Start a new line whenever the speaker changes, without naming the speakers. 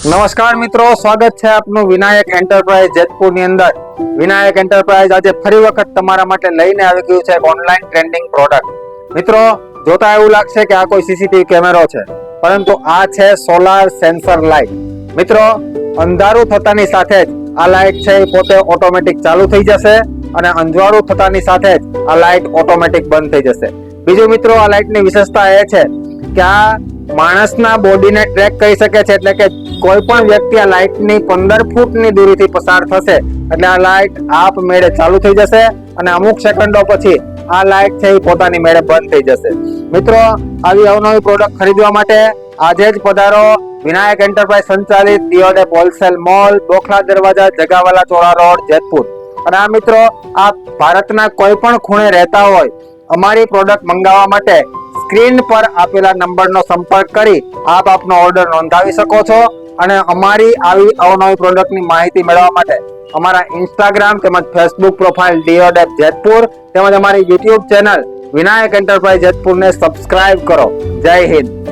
નમસ્કાર મિત્રો, સ્વાગત છે આપનું વિનાયક એન્ટરપ્રાઇઝ જેતપુરની અંદર. વિનાયક એન્ટરપ્રાઇઝ આજે ફરી વખત તમારા માટે લઈને આવી ગયું છે એક ઓનલાઈન ટ્રેન્ડિંગ પ્રોડક્ટ. મિત્રો, જોતા એવું લાગશે કે આ કોઈ સીસીટીવી કેમેરો છે, પરંતુ આ છે સોલાર સેન્સર લાઇટ. મિત્રો, અંધારું થતાની સાથે જ આ લાઇટ છે એ પોતે ઓટોમેટિક ચાલુ થઈ જશે અને અંજવાળું થતાની સાથે જ આ લાઇટ ઓટોમેટિક બંધ થઈ જશે. બીજું મિત્રો, આ લાઇટની વિશેષતા એ છે કે આ માણસના બોડીને ટ્રેક કરી શકે છે, એટલે કે કોઈ પણ વ્યક્તિ આ લાઇટની 15 ફૂટની દૂરીથી પસાર થશે એટલે આ લાઇટ આપ મેળે ચાલુ થઈ જશે અને અમુક સેકન્ડો પછી આ લાઇટ છે એ પોતાની મેળે બંધ થઈ જશે. મિત્રો, આવી અવનવી પ્રોડક્ટ ખરીદવા માટે આજે જ પધારો વિનાયક એન્ટરપ્રાઇઝ સંચાલિત ડીઓડેપ હોલસેલ મોલ, બોખલા દરવાજા, જગાવાલા ચોરા રોડ, જેતપુર. અને આ મિત્રો, આપ ભારતના કોઈ પણ ખૂણે રહેતા હોય, અમારી પ્રોડક્ટ મંગાવવા માટે સ્ક્રીન પર આપેલા નંબરનો સંપર્ક કરી આપ આપનો ઓર્ડર નોંધાવી શકો છો. અને અમારી આવી અવનવી પ્રોડક્ટની માહિતી મેળવવા માટે અમારા ઇન્સ્ટાગ્રામ તેમજ ફેસબુક પ્રોફાઇલ ડીઓડેપ જેતપુર તેમજ અમારી યુટ્યુબ ચેનલ વિનાયક એન્ટરપ્રાઇઝ જેતપુરને સબસ્ક્રાઇબ કરો. જય હિન્દ.